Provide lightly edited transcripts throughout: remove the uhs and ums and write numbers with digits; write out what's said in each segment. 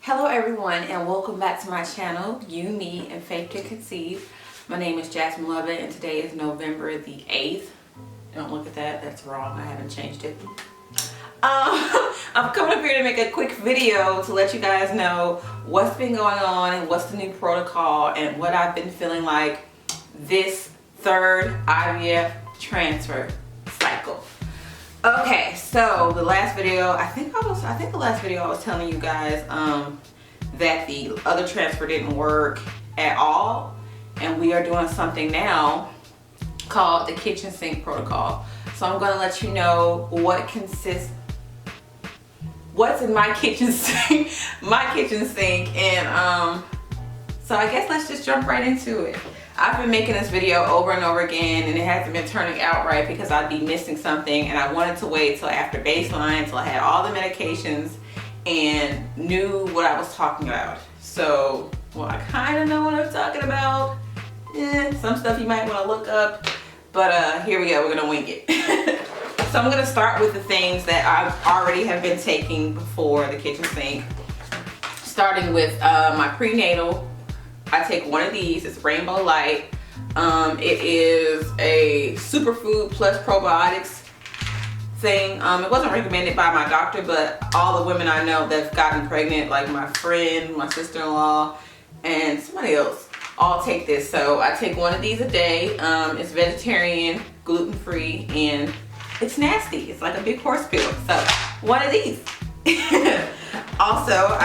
Hello everyone and welcome back to my channel, You, Me, and Faith to Conceive. My name is Jasmine Lovett and today is November the 8th. Don't look at that, that's wrong, I haven't changed it. I'm coming up here to make a quick video to let you guys know what's been going on and what's the new protocol and what I've been feeling like this third IVF transfer cycle. Okay, so the last video, I think the last video I was telling you guys that the other transfer didn't work at all, and we are doing something now called the kitchen sink protocol. So I'm going to let you know what's in my kitchen sink, and so I guess let's just jump right into it. I've been making this video over and over again and it hasn't been turning out right because I'd be missing something, and I wanted to wait till after baseline, till I had all the medications and knew what I was talking about. So, well, I kind of know what I'm talking about. Some stuff you might want to look up, but here we go, we're gonna wing it. So I'm gonna start with the things that I already have been taking before the kitchen sink, starting with my prenatal. I take one of these. It's Rainbow Light. It is a superfood plus probiotics thing. It wasn't recommended by my doctor, but all the women I know that've gotten pregnant, like my friend, my sister-in-law, and somebody else, all take this. So I take one of these a day. It's vegetarian, gluten-free, and it's nasty. It's like a big horse pill. So one of these. Also,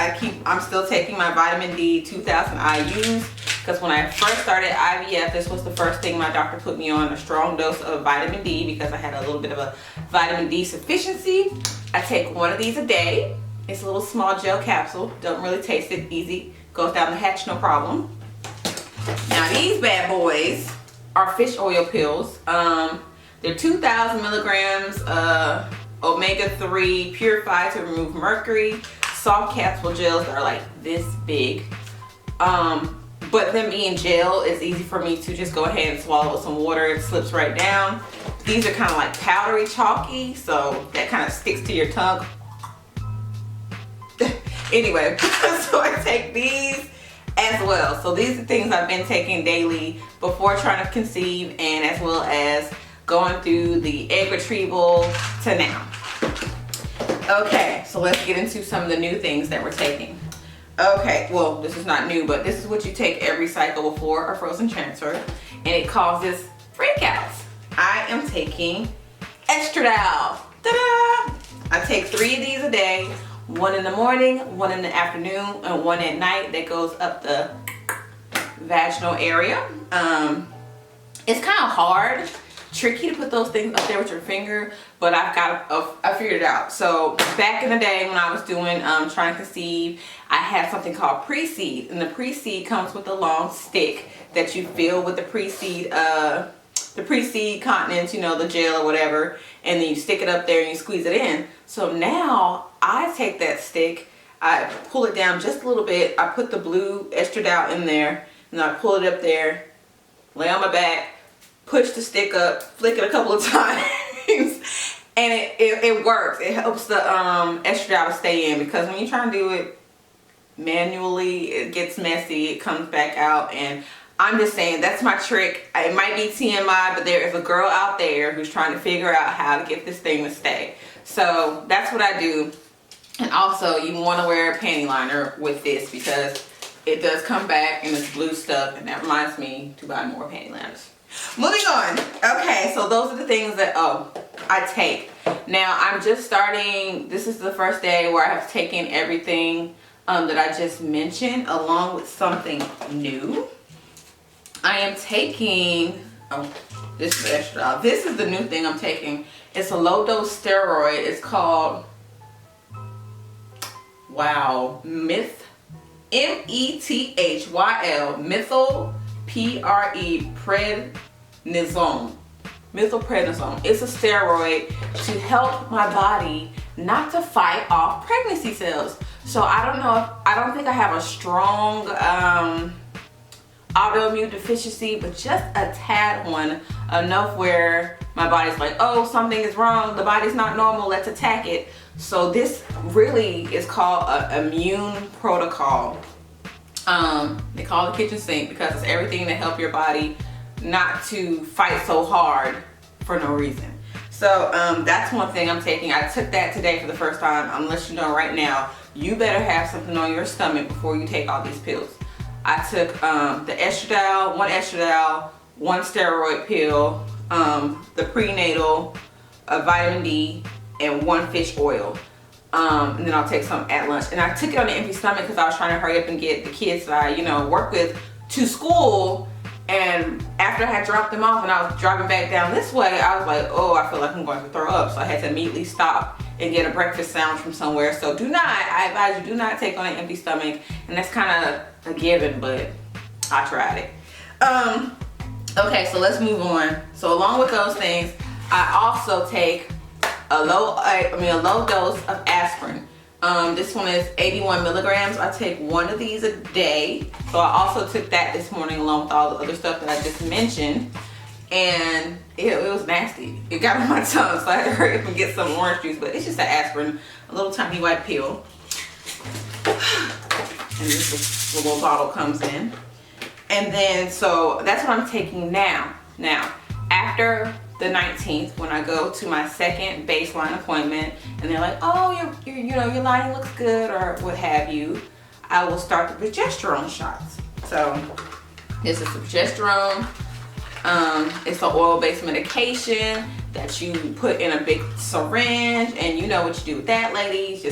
I'm still taking my vitamin D 2000 IUs because when I first started IVF, this was the first thing my doctor put me on, a strong dose of vitamin D because I had a little bit of a vitamin D sufficiency. I take one of these a day. It's a little small gel capsule. Don't really taste it, easy. Goes down the hatch, no problem. Now these bad boys are fish oil pills. They're 2,000 milligrams omega-3 purified to remove mercury. Soft capsule gels that are like this big, but them being gel, it's easy for me to just go ahead and swallow with some water. It slips right down. These are kind of like powdery chalky, so that kind of sticks to your tongue. Anyway, so I take these as well. So these are things I've been taking daily before trying to conceive, and as well as going through the egg retrieval to now. Okay, so let's get into some of the new things that we're taking. Okay, well, this is not new, but this is what you take every cycle before a frozen transfer, and it causes freakouts. I am taking estradiol. Ta-da! I take 3 of these a day, one in the morning, one in the afternoon, and one at night that goes up the vaginal area. It's kind of hard, tricky to put those things up there with your finger, but I figured it out. So back in the day when I was doing trying to conceive, I had something called pre-seed, and the pre-seed comes with a long stick that you fill with the pre-seed continents, you know, the gel or whatever, and then you stick it up there and you squeeze it in. So now I take that stick, I pull it down just a little bit, I put the blue estradiol in there, and I pull it up there, lay on my back, push the stick up, flick it a couple of times, and it works. It helps the estradiol to stay in, because when you try to do it manually, it gets messy, it comes back out. And I'm just saying, that's my trick. It might be TMI, but there is a girl out there who's trying to figure out how to get this thing to stay. So that's what I do. And also, you want to wear a panty liner with this because it does come back in this blue stuff, and that reminds me to buy more panty liners. Moving on. Okay, so those are the things that I take. Now I'm just starting, this is the first day where I have taken everything that I just mentioned along with something new. I am taking, this is extra. This is the new thing I'm taking. It's a low dose steroid. It's called, wow, M-E-T-H-Y-L, methylprednisone. It's a steroid to help my body not to fight off pregnancy cells. So I don't think I have a strong autoimmune deficiency, but just a tad one, enough where my body's like, oh, something is wrong, the body's not normal, let's attack it. So this really is called an immune protocol. They call it the kitchen sink because it's everything to help your body not to fight so hard for no reason. So that's one thing I'm taking. I took that today for the first time. I'm letting you know right now, you better have something on your stomach before you take all these pills. I took the estradiol, one steroid pill, the prenatal, vitamin D, and 1 fish oil. And then I'll take some at lunch. And I took it on an empty stomach because I was trying to hurry up and get the kids that I, work with to school. And after I had dropped them off and I was driving back down this way, I was like, oh, I feel like I'm going to throw up. So I had to immediately stop and get a breakfast sandwich from somewhere. So I advise you, do not take on an empty stomach. And that's kind of a given, but I tried it. Okay, so let's move on. So along with those things, I also take a low dose of aspirin. This one is 81 milligrams. I take one of these a day. So I also took that this morning along with all the other stuff that I just mentioned. And it was nasty. It got on my tongue, so I had to hurry up and get some orange juice. But it's just an aspirin, a little tiny white pill. And this is the little bottle comes in. And then, so that's what I'm taking now. Now, after the 19th, when I go to my second baseline appointment, and they're like, oh, your lining looks good, or what have you, I will start the progesterone shots. So this is the progesterone. It's an oil-based medication that you put in a big syringe, and you know what you do with that, ladies.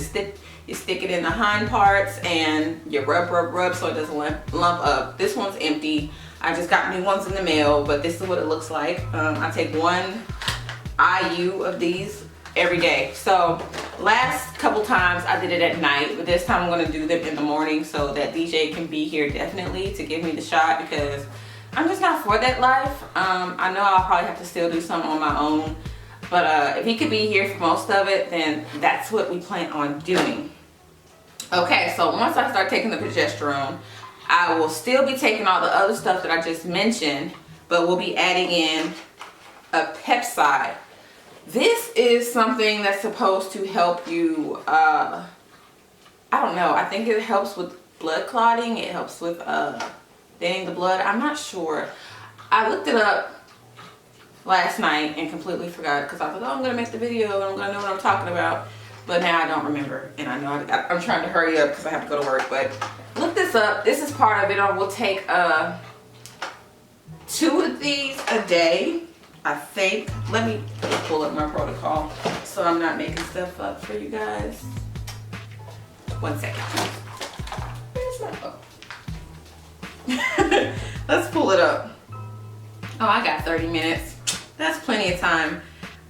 You stick it in the hind parts and you rub so it doesn't lump up. This one's empty. I just got new ones in the mail, but this is what it looks like. I take 1 IU of these every day. So last couple times I did it at night, but this time I'm gonna do them in the morning so that DJ can be here definitely to give me the shot, because I'm just not for that life. I know I'll probably have to still do some on my own, but if he could be here for most of it, then that's what we plan on doing. Okay, so once I start taking the progesterone, I will still be taking all the other stuff that I just mentioned, but we'll be adding in a peptide. This is something that's supposed to help you, I don't know, I think it helps with blood clotting. It helps with thinning the blood. I'm not sure. I looked it up last night and completely forgot, because I thought, oh, I'm going to make the video and I'm going to know what I'm talking about. But now I don't remember, and I know I'm trying to hurry up because I have to go to work. But look this up. This is part of it. I will take 2 of these a day, I think. Let me pull up my protocol so I'm not making stuff up for you guys. 1 second. Where's my book? Let's pull it up. Oh, I got 30 minutes. That's plenty of time.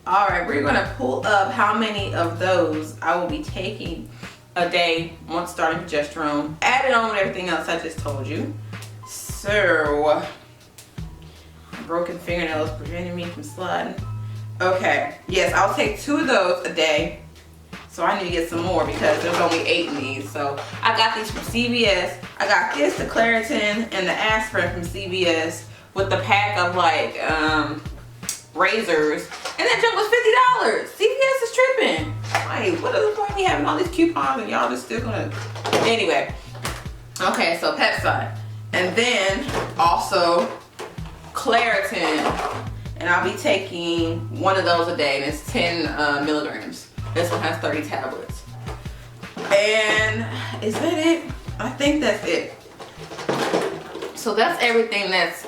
All right, we're gonna pull up how many of those I will be taking a day once starting progesterone, added on with everything else I just told you. So, broken fingernails preventing me from sliding. Okay, yes, I'll take 2 of those a day. So I need to get some more because there's only 8 in these. So I got these from CVS. I got this, the Claritin, and the aspirin from CVS with the pack of like razors, and that junk was $50. CVS is tripping. Like, what is the point of me having all these coupons and y'all just still gonna... Anyway, okay, so peptide, and then also Claritin, and I'll be taking 1 of those a day, and it's 10 milligrams. This one has 30 tablets. And is that it? I think that's it. So that's everything that's,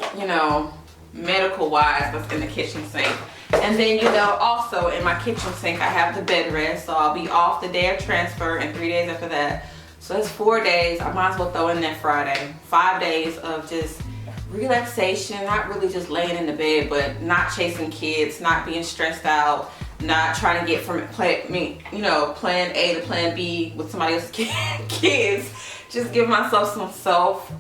medical wise that's in the kitchen sink. And then also in my kitchen sink I have the bed rest, so I'll be off the day of transfer and 3 days after that. So that's 4 days. I might as well throw in that Friday. 5 days of just relaxation, not really just laying in the bed, but not chasing kids, not being stressed out, not trying to get from plan A to plan B with somebody else's kids. Just give myself some self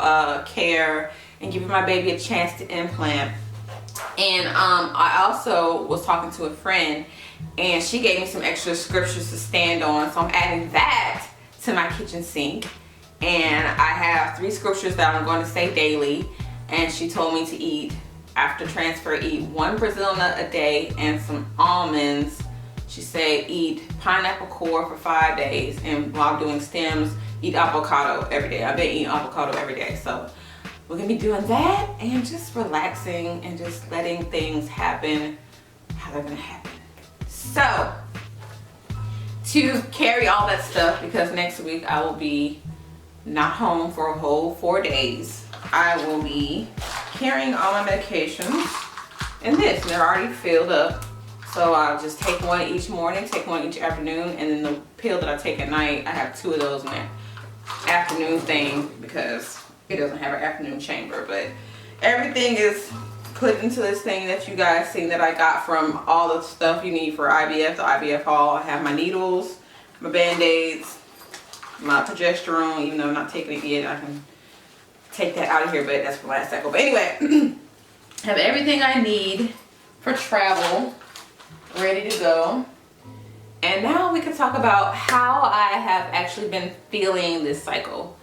care and giving my baby a chance to implant. And I also was talking to a friend, and she gave me some extra scriptures to stand on, so I'm adding that to my kitchen sink. And I have 3 scriptures that I'm going to say daily, and she told me to eat, after transfer, eat 1 Brazil nut a day and some almonds. She said eat pineapple core for 5 days, and while doing stems, eat avocado every day. I've been eating avocado every day, so we're gonna be doing that and just relaxing and just letting things happen how they're gonna happen. So to carry all that stuff, because next week I will be not home for a whole 4 days, I will be carrying all my medications in this, and they're already filled up. So I'll just take one each morning, take one each afternoon, and then the pill that I take at night, I have 2 of those in that afternoon thing because it doesn't have an afternoon chamber. But everything is put into this thing that you guys seen that I got from all the stuff you need for IVF, the IVF haul. I have my needles, my band-aids, my progesterone, even though I'm not taking it yet. I can take that out of here, but that's for last cycle. But anyway, I have everything I need for travel ready to go. And now we can talk about how I have actually been feeling this cycle.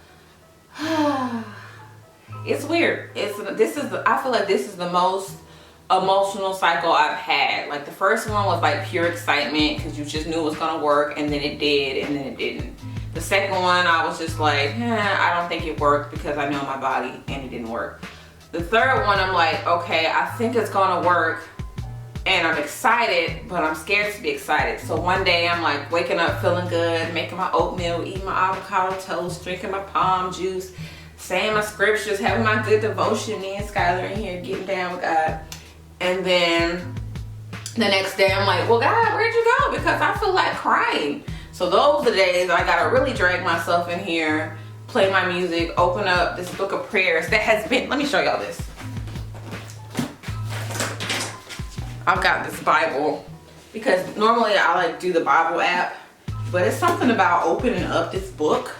It's weird. I feel like this is the most emotional cycle I've had. Like the first one was like pure excitement because you just knew it was gonna work, and then it did, and then it didn't. The second one, I was just like, I don't think it worked because I know my body, and it didn't work. The third one, I'm like, okay, I think it's gonna work, and I'm excited, but I'm scared to be excited. So one day I'm like waking up feeling good, making my oatmeal, eating my avocado toast, drinking my palm juice, saying my scriptures, having my good devotion, me and Skylar in here getting down with God. And then the next day I'm like, well, God, where'd you go? Because I feel like crying. So those are the days I gotta really drag myself in here, play my music, open up this book of prayers that has been, let me show y'all this. I've got this Bible because normally I like do the Bible app, but it's something about opening up this book.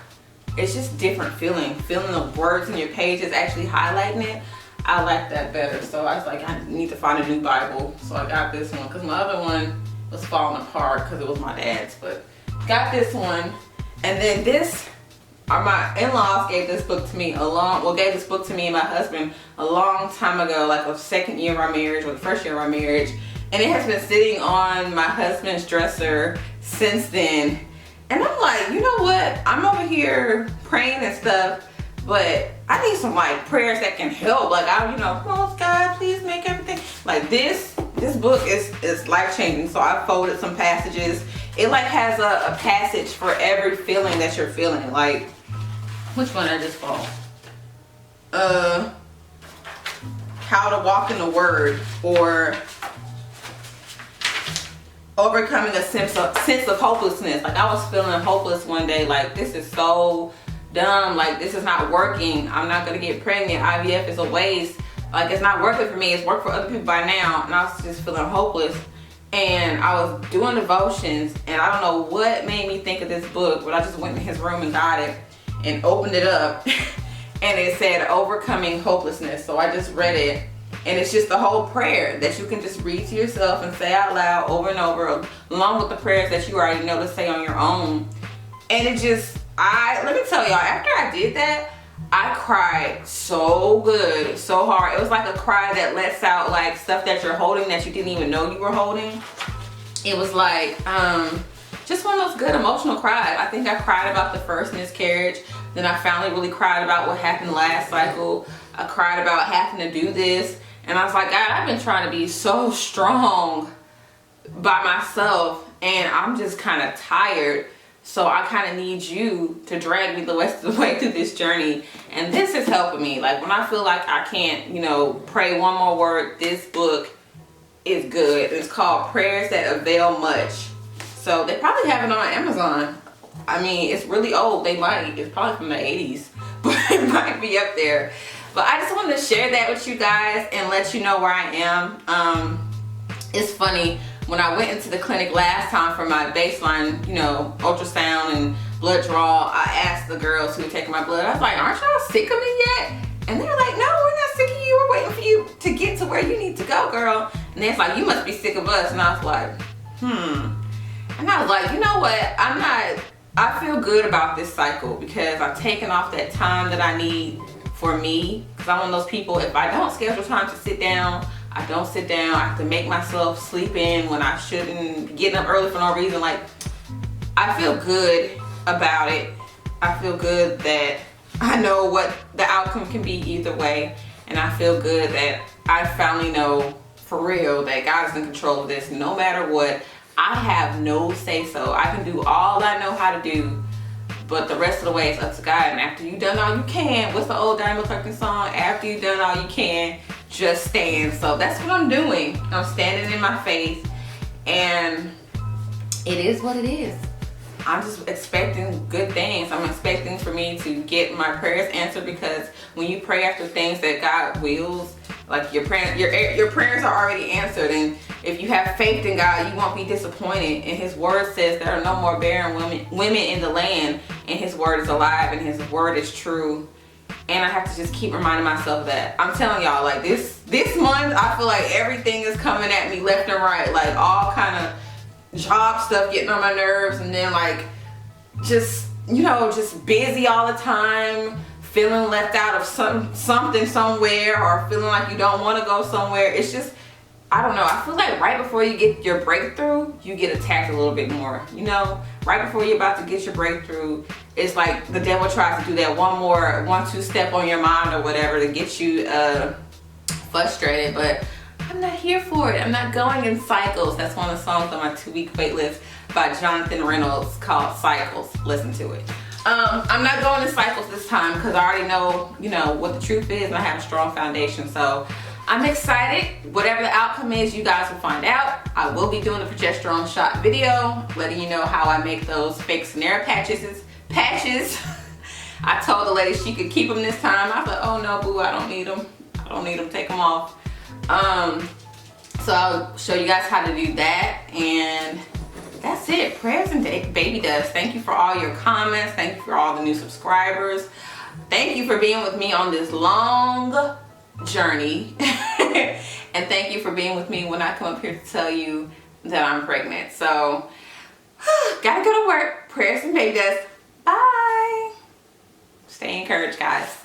It's just different feeling the words in your pages, actually highlighting it. I like that better. So I was like, I need to find a new Bible. So I got this one because my other one was falling apart because it was my dad's, but got this one. And then this, my in-laws gave this book to me gave this book to me and my husband a long time ago, like the second year of our marriage or the first year of our marriage. And it has been sitting on my husband's dresser since then. And I'm like, you know what? I'm over here praying and stuff, but I need some like prayers that can help. Like oh God, please make everything. Like this book is life-changing. So I folded some passages. It like has a passage for every feeling that you're feeling. Like, which one I just fold? How to walk in the Word, or overcoming a sense of hopelessness. Like I was feeling hopeless one day, like this is so dumb, like this is not working, I'm not gonna get pregnant, IVF is a waste, like it's not working for me, it's worked for other people by now. And I was just feeling hopeless, and I was doing devotions, and I don't know what made me think of this book, but I just went in his room and got it and opened it up and it said overcoming hopelessness. So I just read it, and it's just the whole prayer that you can just read to yourself and say out loud over and over, along with the prayers that you already know to say on your own. And it just, let me tell y'all, after I did that, I cried so good, so hard. It was like a cry that lets out like stuff that you're holding that you didn't even know you were holding. It was like, just one of those good emotional cries. I think I cried about the first miscarriage. Then I finally really cried about what happened last cycle. I cried about having to do this. And I was like, God, I've been trying to be so strong by myself, and I'm just kind of tired. So I kind of need you to drag me the rest of the way through this journey. And this is helping me. Like when I feel like I can't, pray one more word, this book is good. It's called Prayers That Avail Much. So they probably have it on Amazon. I mean, it's really old. It's probably from the 80s, but it might be up there. But I just wanted to share that with you guys and let you know where I am. It's funny, when I went into the clinic last time for my baseline, ultrasound and blood draw, I asked the girls who were taking my blood, I was like, aren't y'all sick of me yet? And they're like, no, we're not sick of you. We're waiting for you to get to where you need to go, girl. And they're like, you must be sick of us. And I was like, And I was like, you know what? I feel good about this cycle because I've taken off that time that I need for me. Because I'm one of those people, if I don't schedule time to sit down I don't sit down. I have to make myself sleep in when I shouldn't, getting up early for no reason. Like, I feel good about it. I feel good that I know what the outcome can be either way. And I feel good that I finally know for real that God is in control of this no matter what. I have no say so. I can do all I know how to do, but the rest of the way is up to God. And after you've done all you can, what's the old Diamond Clarkson song? After you've done all you can, just stand. So that's what I'm doing. I'm standing in my faith, and it is what it is. I'm just expecting good things. I'm expecting for me to get my prayers answered, because when you pray after things that God wills, like your prayers are already answered. And if you have faith in God, you won't be disappointed. And his word says there are no more barren women in the land, and his word is alive and his word is true. And I have to just keep reminding myself that. I'm telling y'all, like this month, I feel like everything is coming at me left and right. Like all kind of job stuff getting on my nerves, and then like just, you know, just busy all the time, feeling left out of something somewhere, or feeling like you don't want to go somewhere. It's just, I don't know, I feel like right before you get your breakthrough, you get attacked a little bit more, you know. Right before you're about to get your breakthrough, it's like the devil tries to do that 1-2 step on your mind or whatever to get you frustrated. But I'm not here for it. I'm not going in cycles. That's one of the songs on my 2-week wait list by Jonathan Reynolds called Cycles. Listen to it. I'm not going in cycles this time, because I already know, you know, what the truth is, and I have a strong foundation. So I'm excited. Whatever the outcome is, you guys will find out. I will be doing a progesterone shot video, letting you know how I make those fake Sanera patches. I told the lady she could keep them this time. I thought, oh no, boo, I don't need them. I don't need them. Take them off. So I'll show you guys how to do that, and that's it. Prayers and baby dust. Thank you for all your comments. Thank you for all the new subscribers. Thank you for being with me on this long journey. And thank you for being with me when I come up here to tell you that I'm pregnant. So gotta go to work. Prayers and baby dust. Bye. Stay encouraged, guys.